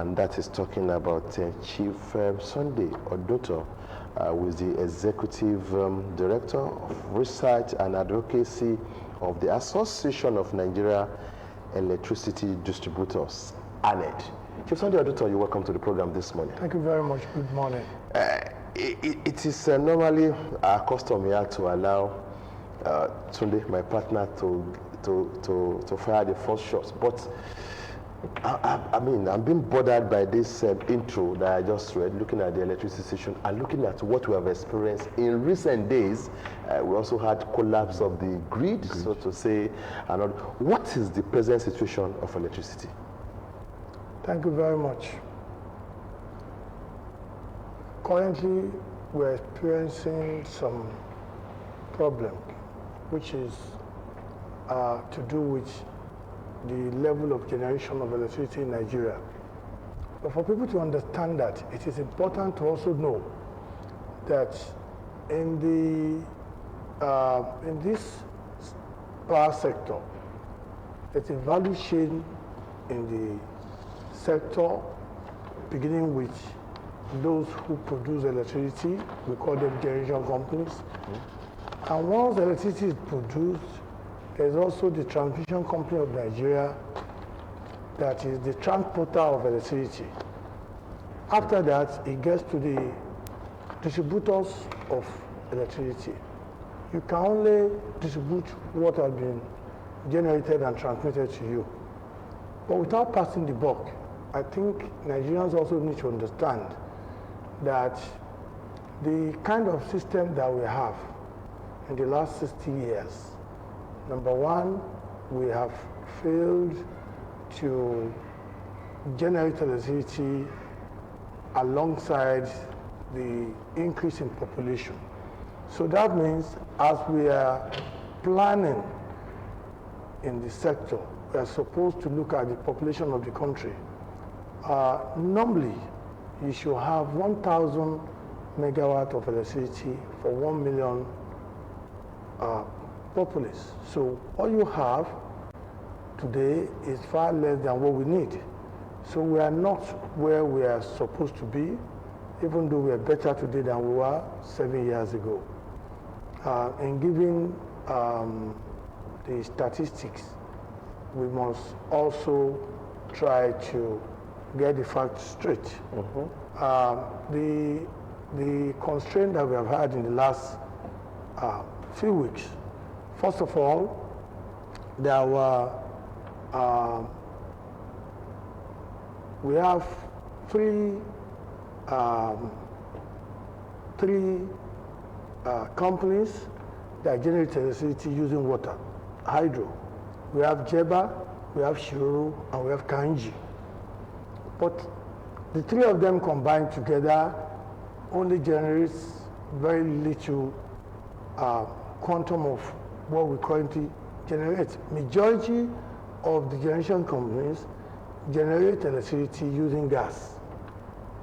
and that is talking about Chief Sunday Odoto, who is the Executive Director of Research and Advocacy of the Association of Nigeria Electricity Distributors, ANED. Chief Sunday Odoto, you're welcome to the program this morning. Thank you very much. Good morning. It is normally our custom here to allow Tunde, my partner, to fire the first shots, but I mean, I'm being bothered by this intro that I just read, looking at the electricity situation and looking at what we have experienced in recent days. We also had collapse of the grid, so to say. And what is the present situation of electricity? Thank you very much. Currently, we're experiencing some problem, which is to do with the level of generation of electricity in Nigeria. But for people to understand that, it is important to also know that in this power sector, there's a value chain in the sector, beginning with those who produce electricity. We call them generation companies. And once electricity is produced, there's also the transmission company of Nigeria that is the transporter of electricity. After that, it gets to the distributors of electricity. You can only distribute what has been generated and transmitted to you. But without passing the buck, I think Nigerians also need to understand that the kind of system that we have in the last 60 years, number one, we have failed to generate electricity alongside the increase in population. So that means as we are planning in the sector, we are supposed to look at the population of the country. Normally, you should have 1,000 megawatt of electricity for 1 million populace. So all you have today is far less than what we need. So we are not where we are supposed to be, even though we are better today than we were 7 years ago. In giving the statistics, we must also try to get the facts straight. The constraint that we have had in the last few weeks, first of all, there were we have three companies that generate electricity using water, hydro. We have Jeba, we have Shiruru, and we have Kanji. But the three of them combined together only generates very little quantum of what we currently generate. Majority of the generation companies generate electricity using gas.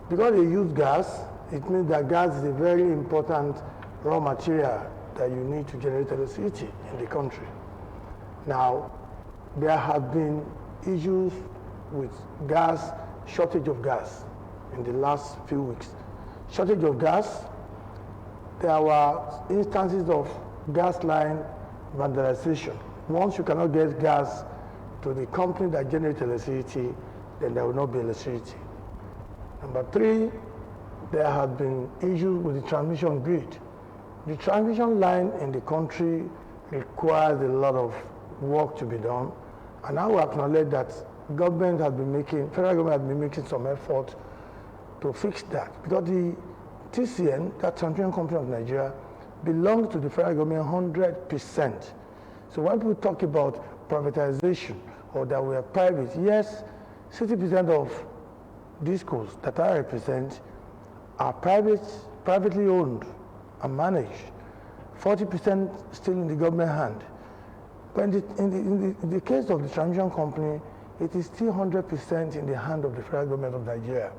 Because they use gas, it means that gas is a very important raw material that you need to generate electricity in the country. Now, there have been issues with gas, shortage of gas in the last few weeks. Shortage of gas, there were instances of gas line vandalization. Once you cannot get gas to the company that generates electricity, then there will not be electricity. Number three, there have been issues with the transmission grid. The transmission line in the country requires a lot of work to be done, and I will acknowledge that government has been making, federal government has been making some effort to fix that, because the TCN, that transmission company of Nigeria, belongs to the federal government 100%. So when people talk about privatization or that we are private, yes, 60% of discos that I represent are privately owned and managed, 40% still in the government hand. But in the case of the transmission company, it is still 100% in the hand of the federal government of Nigeria.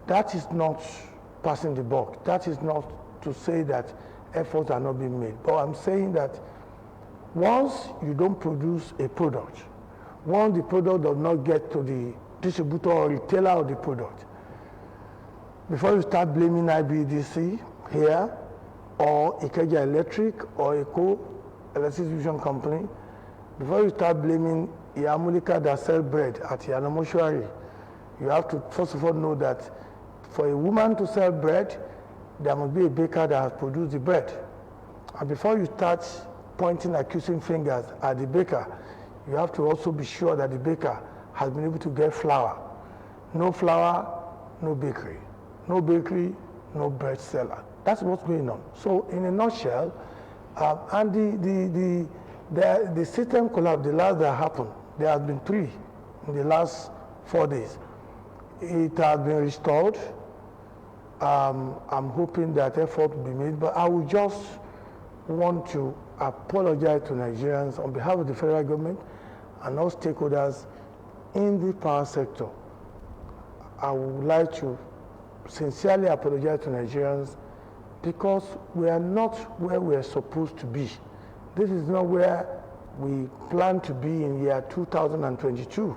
That is not passing the buck. That is not to say that efforts are not being made. But I'm saying that once you don't produce a product, once the product does not get to the distributor or retailer of the product. Before you start blaming IBDC here, or Ikeja Electric, or Eco Electric Distribution Company, before you start blaming Iyamulika that sell bread at Yano Mortuary, you have to first of all know that for a woman to sell bread, there must be a baker that has produced the bread. And before you start pointing accusing fingers at the baker, you have to also be sure that the baker has been able to get flour. No flour, no bakery. No bakery, no bread seller. That's what's going on. So in a nutshell, and the system collapse, the last that happened, there have been 3 in the last 4 days. It has been restored. I'm hoping that effort will be made, but I would just want to apologize to Nigerians on behalf of the federal government and all stakeholders in the power sector. I would like to sincerely apologize to Nigerians because we are not where we are supposed to be. This is not where we plan to be in year 2022.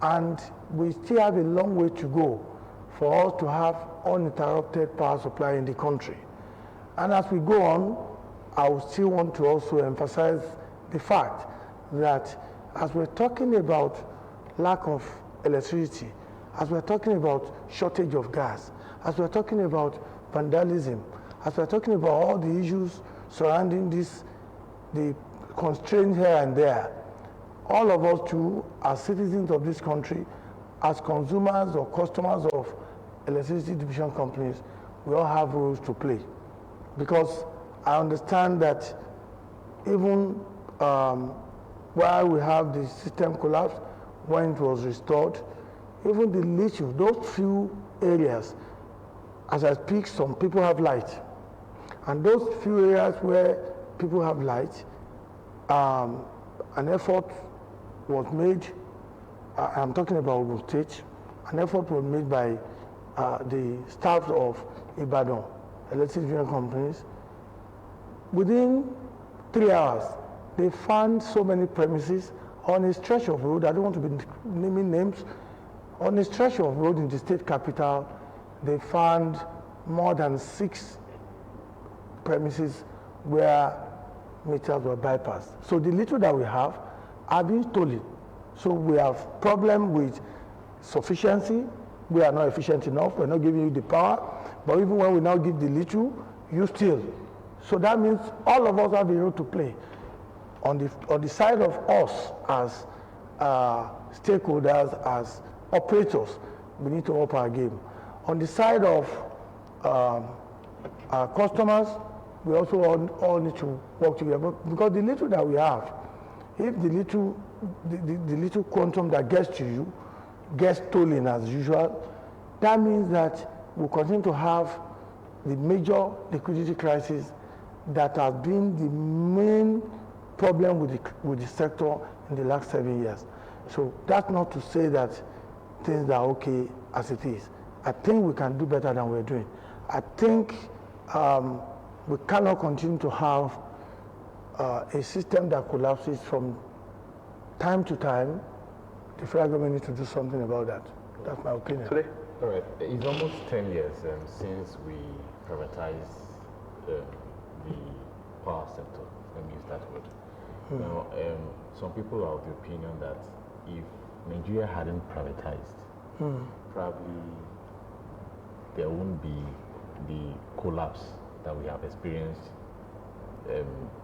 And we still have a long way to go for us to have uninterrupted power supply in the country. And as we go on, I would still want to also emphasize the fact that as we're talking about lack of electricity, as we're talking about shortage of gas, as we're talking about vandalism, as we're talking about all the issues surrounding this, the constraints here and there, all of us too, as citizens of this country, as consumers or customers of electricity distribution companies, we all have roles to play. Because I understand that even while we have the system collapse, when it was restored, even the little, those few areas, as I speak, some people have light. And those few areas where people have light, an effort was made, I'm talking about Ogun State, an effort was made by the staff of Ibadan electric distribution companies. Within 3 hours, they found so many premises on a stretch of road, I don't want to be naming names, on a stretch of road in the state capital, they found more than 6 premises where meters were bypassed. So the little that we have are being stolen. So we have problem with sufficiency. We are not efficient enough. We're not giving you the power. But even when we now give the little, you steal. So that means all of us have a role to play. On the side of us as stakeholders, as operators, we need to up our game. On the side of our customers, we also all need to work together. Because the little that we have, if the little quantum that gets to you gets stolen as usual, that means that we'll continue to have the major liquidity crisis that has been the main problem with the sector in the last 7 years. So that's not to say that things are okay as it is. I think we can do better than we're doing. I think we cannot continue to have a system that collapses from time to time. The federal government needs to do something about that. That's my opinion. Today? All right. It's almost 10 years since we privatized the power sector. Let me use that word. Now, some people are of the opinion that if Nigeria hadn't privatized, probably there wouldn't be the collapse that we have experienced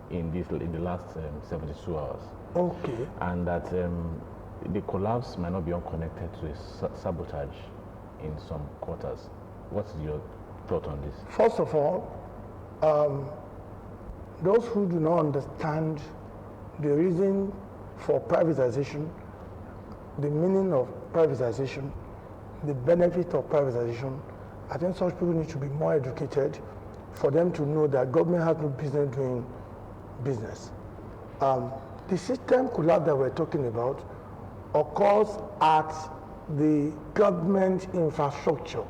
in the last 72 hours. Okay. And that the collapse might not be unconnected to a sabotage in some quarters. What's your thought on this? First of all, those who do not understand the reason for privatization, the meaning of privatization, the benefit of privatization, I think such people need to be more educated for them to know that government has no business doing business. The system collapse that we're talking about occurs at the government infrastructure.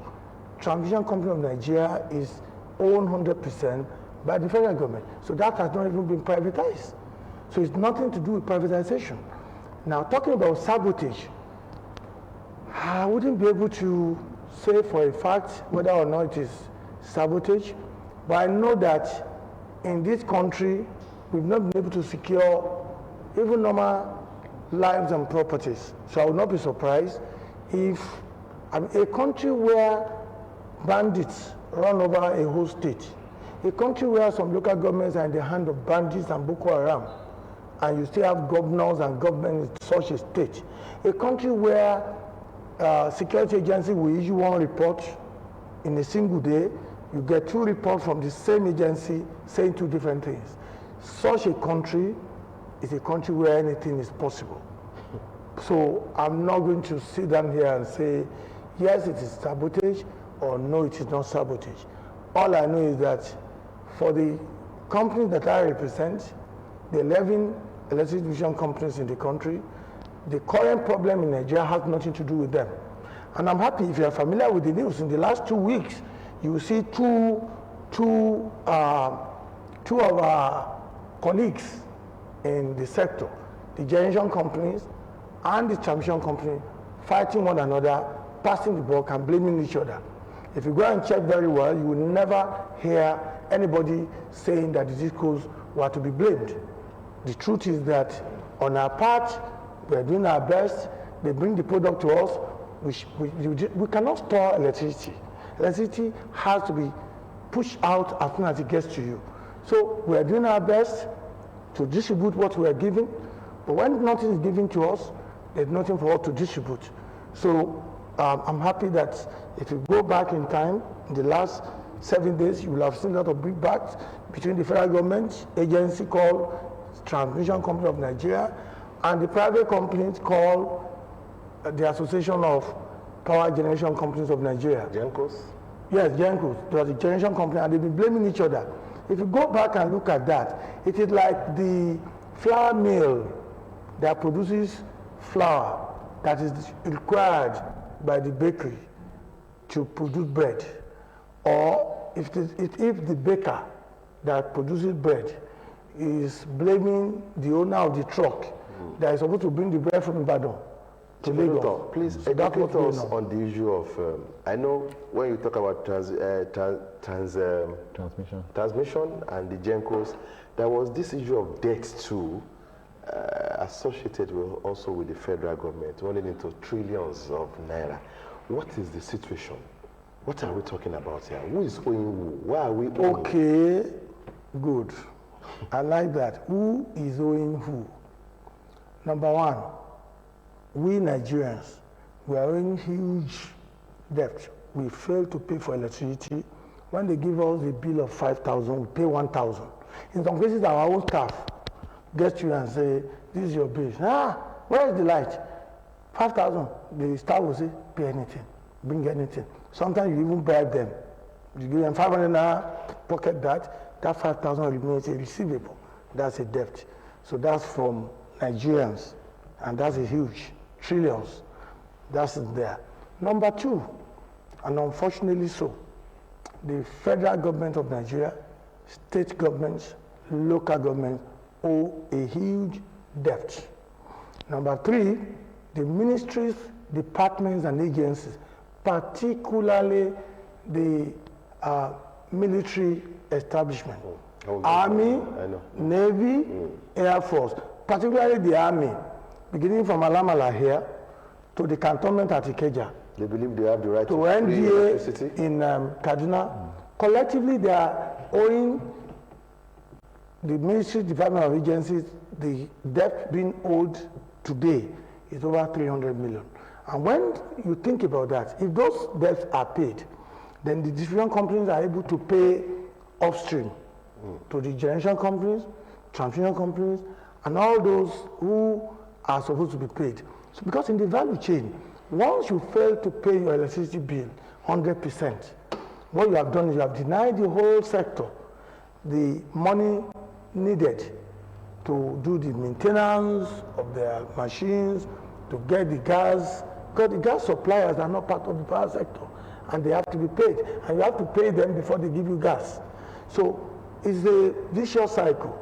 Transmission Company of Nigeria is owned 100% by the federal government. So that has not even been privatized. So it's nothing to do with privatization. Now, talking about sabotage, I wouldn't be able to say for a fact whether or not it is sabotage, but I know that in this country, we've not been able to secure even normal lives and properties. So I would not be surprised if a country where bandits run over a whole state, a country where some local governments are in the hand of bandits and Boko Haram, and you still have governors and government in such a state, a country where security agency will issue one report in a single day, you get 2 reports from the same agency saying 2 different things. Such a country is a country where anything is possible. So I'm not going to sit down here and say, yes, it is sabotage, or no, it is not sabotage. All I know is that for the companies that I represent, the 11 electric distribution companies in the country, the current problem in Nigeria has nothing to do with them. And I'm happy, if you are familiar with the news, in the last 2 weeks, you will see two of our colleagues in the sector, the generation companies and the transmission company, fighting one another, passing the buck and blaming each other. If you go and check very well, you will never hear anybody saying that the discos were to be blamed. The truth is that on our part, we are doing our best. They bring the product to us. We cannot store electricity. Electricity has to be pushed out as soon as it gets to you. So we are doing our best to distribute what we are given, but when nothing is given to us, there's nothing for us to distribute. So I'm happy that if you go back in time, in the last 7 days, you will have seen a lot of big backs between the federal government agency called Transmission Company of Nigeria and the private companies called the Association of Power Generation Companies of Nigeria. Gencos? Yes, Gencos. There was a generation company and they've been blaming each other. If you go back and look at that, it is like the flour mill that produces flour that is required by the bakery to produce bread. Or if the baker that produces bread is blaming the owner of the truck that is supposed to bring the bread from Ibadan to Lagos. Please educate us on the issue of, I know when you talk about transmission and the Gencos, there was this issue of debt too, associated also with the federal government, running into trillions of naira. What is the situation? What are we talking about here? Who is owing who? Why are we owing? Okay, good. I like that. Who is owing who? Number one, we Nigerians, we are owing huge debt. We fail to pay for electricity. When they give us a bill of 5,000, we pay 1,000. In some cases, our own staff gets you and say, this is your bill. Where is the light? 5,000. The staff will say, pay anything, bring anything. Sometimes you even bribe them. You give them 500 naira, pocket that 5,000 remains a receivable. That's a debt. So that's from Nigerians, and that's a huge, trillions. That's there. Number two, and unfortunately so, the federal government of Nigeria, state governments, local governments owe a huge debt. Number three, the ministries, departments, and agencies, particularly the military establishment, Army, Navy, Air Force, particularly the Army, beginning from Alamala here to the cantonment at Ikeja. They believe they have the right to NDA in Kaduna. Collectively, they are owing the Ministry, Department of Agencies, the debt being owed today is over 300 million. And when you think about that, if those debts are paid, then the distribution companies are able to pay upstream to the generation companies, transmission companies, and all those who are supposed to be paid. So because in the value chain, once you fail to pay your electricity bill 100%, what you have done is you have denied the whole sector the money needed to do the maintenance of their machines, to get the gas, because the gas suppliers are not part of the power sector, and they have to be paid, and you have to pay them before they give you gas. So it's a vicious cycle.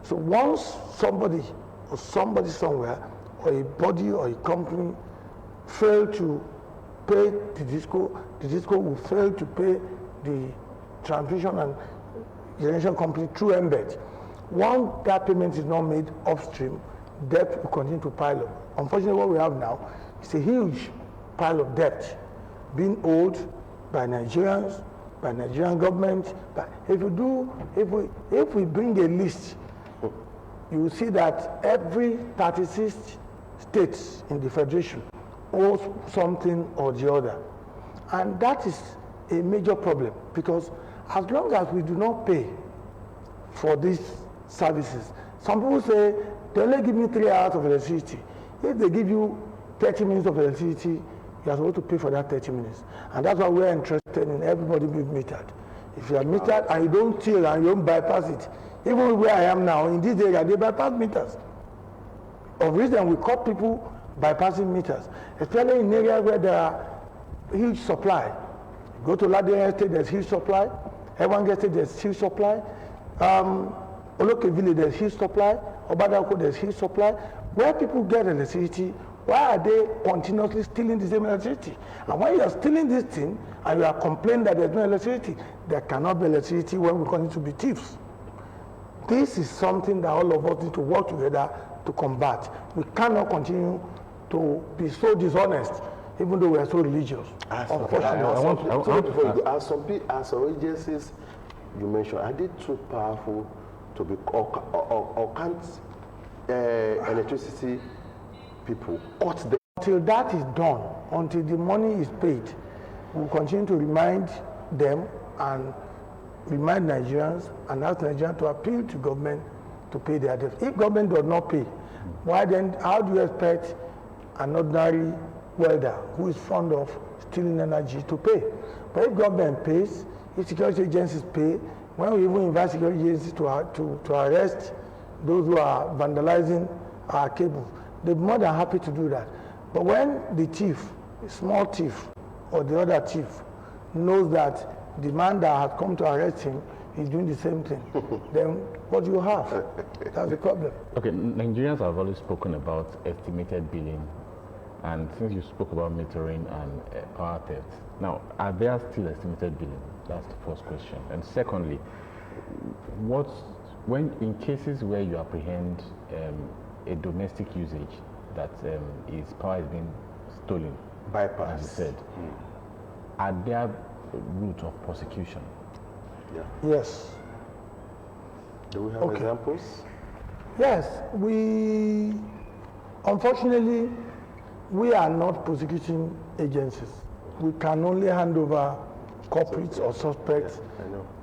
So once somebody or somebody somewhere, or a body or a company fail to pay the disco will fail to pay the transmission and generation company through embed. Once that payment is not made upstream, debt will continue to pile up. Unfortunately, what we have now is a huge pile of debt being owed by Nigerians, by Nigerian government. But if we bring a list, you will see that every 36 states in the federation owes something or the other, and that is a major problem, because as long as we do not pay for these services, some people say they only give me 3 hours of electricity. If they give you 30 minutes of electricity, you are supposed to pay for that 30 minutes. And that's why we're interested in everybody being metered. If you are metered and you don't till and you don't bypass it, even where I am now, in this area, they bypass meters. Of reason, we caught people bypassing meters, especially in areas where there are huge supply. You go to Ladera Estate, there's huge supply. Ewange Estate, there's huge supply. Oloke Village, there's huge supply. Obadako, there's huge supply. Where people get electricity, why are they continuously stealing the same electricity? And when you are stealing this thing and you are complaining that there's no electricity, there cannot be electricity when we continue to be thieves. This is something that all of us need to work together to combat. We cannot continue to be so dishonest, even though we are so religious. As some agencies you mentioned, are they too powerful to be, or can't electricity people cut them? Until that is done, until the money is paid, we'll continue to remind them and remind Nigerians and ask Nigerians to appeal to government to pay their debts. If government does not pay, why then, how do you expect an ordinary welder who is fond of stealing energy to pay? But if government pays, if security agencies pay, when we even invite security agencies to arrest those who are vandalizing our cables, they're more than happy to do that. But when the thief, a small thief, or the other thief, knows that the man that has come to arrest him is doing the same thing, then what do you have? That's the problem. Okay, Nigerians have always spoken about estimated billing, and since you spoke about metering and power theft, now, are there still estimated billing? That's the first question. And secondly, when in cases where you apprehend a domestic usage that power is being stolen, Bypass, as you said, are there route of prosecution? Yeah. Yes. Do we have examples? Yes, unfortunately, we are not prosecuting agencies. We can only hand over culprits or suspects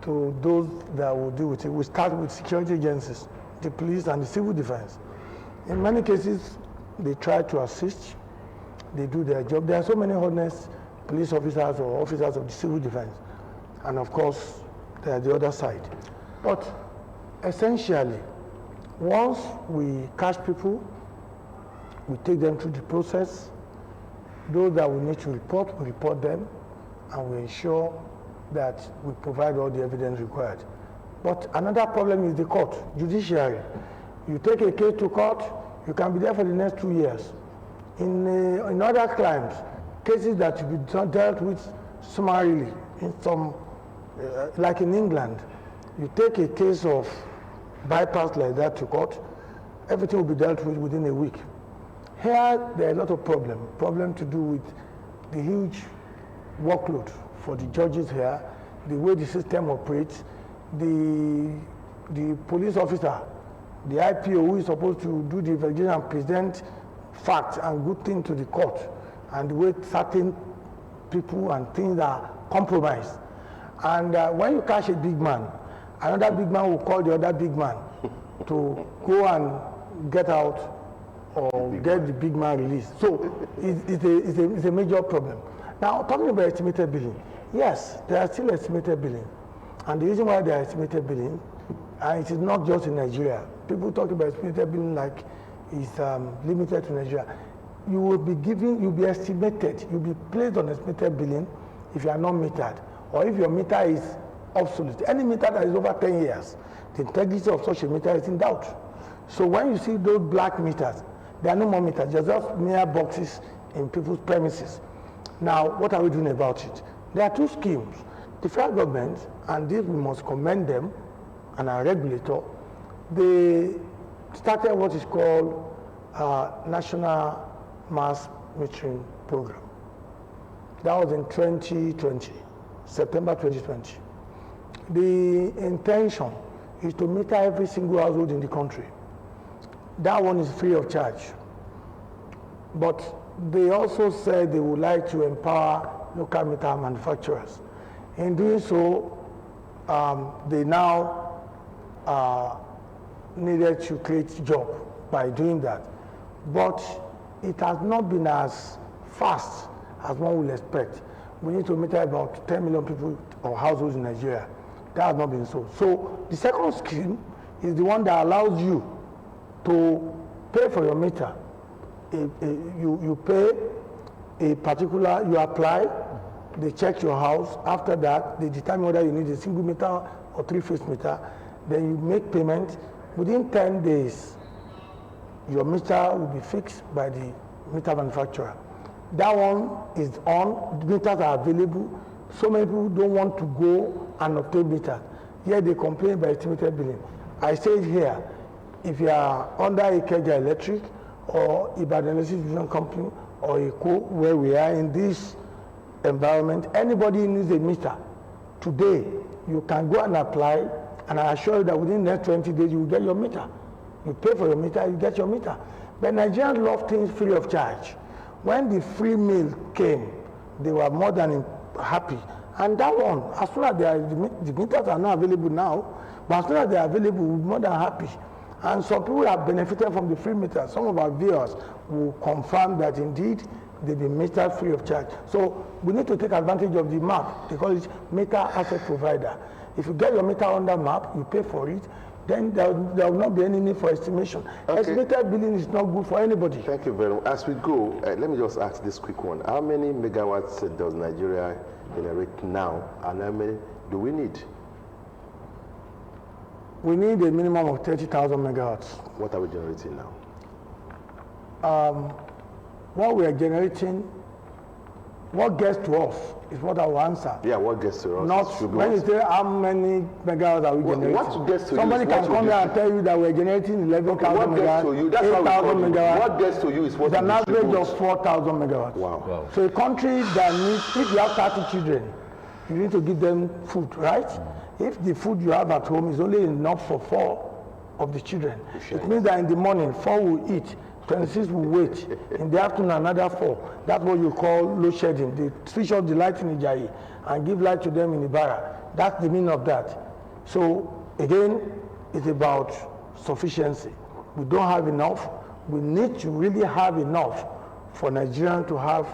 to those that will deal with it. We start with security agencies, the police and the civil defense. In many cases, they try to assist, they do their job. There are so many honest police officers or officers of the civil defense. And of course, they are the other side. But essentially, once we catch people, we take them through the process. Those that we need to report, we report them, and we ensure that we provide all the evidence required. But another problem is the court, judiciary. You take a case to court, you can be there for the next 2 years. In other crimes, cases that should be dealt with summarily, in some, like in England, you take a case of bypass like that to court, everything will be dealt with within a week. Here, there are a lot of problem to do with the huge workload for the judges here, the way the system operates, the police officer, the IPO who is supposed to do the investigation and present facts and good things to the court, and the way certain people and things are compromised. And when you catch a big man, another big man will call the other big man to go and get out or get the big man released. So it's a major problem. Now, talking about estimated billing, yes, there are still estimated billing. And the reason why there are estimated billing, and it is not just in Nigeria. People talk about estimated billing like it's limited to Nigeria. You will be given, you'll be estimated, you'll be placed on estimated billing if you are not metered, or if your meter is obsolete. Any meter that is over 10 years, the integrity of such a meter is in doubt. So when you see those black meters, there are no more meters, they're just mere boxes in people's premises. Now, what are we doing about it? There are two schemes. The federal government, and this we must commend them, and our regulator, they started what is called National Mass Metering Program. That was in 2020, September 2020. The intention is to meter every single household in the country. That one is free of charge. But they also said they would like to empower local meter manufacturers. In doing so, they now needed to create jobs by doing that. But it has not been as fast as one would expect. We need to meter about 10 million people or households in Nigeria. That has not been so. So the second scheme is the one that allows you to pay for your meter. You pay a particular, you apply, they check your house. After that, they determine whether you need a single meter or three-phase meter. Then you make payment. Within 10 days, your meter will be fixed by the meter manufacturer. That one is on, the meters are available. So many people don't want to go and obtain meters. Yet they complain by estimated billing. I say here, if you are under a Ikeja Electric or Ibadan Electric Company or Eko, where we are in this environment, anybody needs a meter. Today, you can go and apply, and I assure you that within the next 20 days, you will get your meter. You pay for your meter, you get your meter. But Nigerians love things free of charge. When the free meal came, they were more than happy. And that one, as soon as the meters are not available now, but as soon as they are available, we're more than happy. And some people have benefited from the free meter. Some of our viewers will confirm that indeed they've been metered free of charge. So we need to take advantage of the MAP. They call it Meter Asset Provider. If you get your meter under MAP, you pay for it, then there will not be any need for estimation. Okay. Estimated billing is not good for anybody. Thank you very much. As we go, let me just ask this quick one. How many megawatts does Nigeria generate now, and how many do we need? We need a minimum of 30,000 megawatts. What are we generating now? What we are generating, what gets to us is what I will answer. Yeah, what gets to us? Not when you say how many megawatts are we generating. What gets to Somebody you? Somebody can come here and tell you that we're generating 11,000 megawatts, 8,000 megawatts. What gets to you is what it's an average of 4,000 megawatts. Wow. So a country that needs, if you have 30 children, you need to give them food, right? If the food you have at home is only enough for 4 of the children, it means that in the morning 4 will eat, 26 will wait, in the afternoon another 4. That's what you call load shedding. They switch off the light in Ijayi and give light to them in Ibarra. That's the meaning of that. So again, it's about sufficiency. We don't have enough. We need to really have enough for Nigerians to have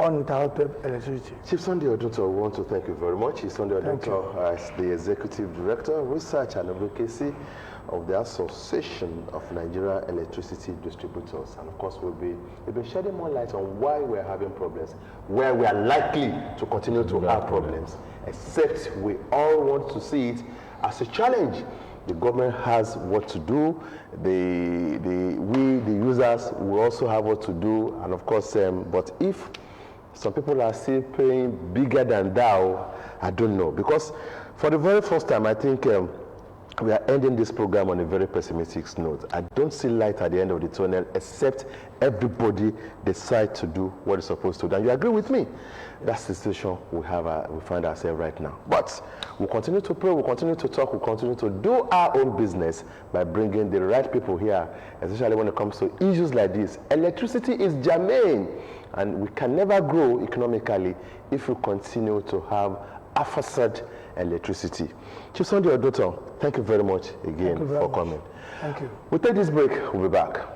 uninterrupted electricity. Chief Sunday Oduto, we want to thank you very much. Chief Sunday Oduto is the Executive Director, Research and Advocacy of the Association of Nigeria Electricity Distributors. And of course, we'll be shedding more light on why we're having problems, where we are likely to continue to have problems, except we all want to see it as a challenge. The government has what to do. We, the users, will also have what to do. And of course, but if some people are still paying bigger than thou, I don't know. Because for the very first time, I think we are ending this program on a very pessimistic note. I don't see light at the end of the tunnel, except everybody decide to do what it's supposed to do. And you agree with me? That's the situation we find ourselves right now. But we'll continue to pray, we'll continue to talk, we'll continue to do our own business by bringing the right people here, especially when it comes to issues like this. Electricity is germane, and we can never grow economically if we continue to have affected electricity. Chief Sunday Oduto, thank you very much again for coming. Thank you. We'll take this break, we'll be back.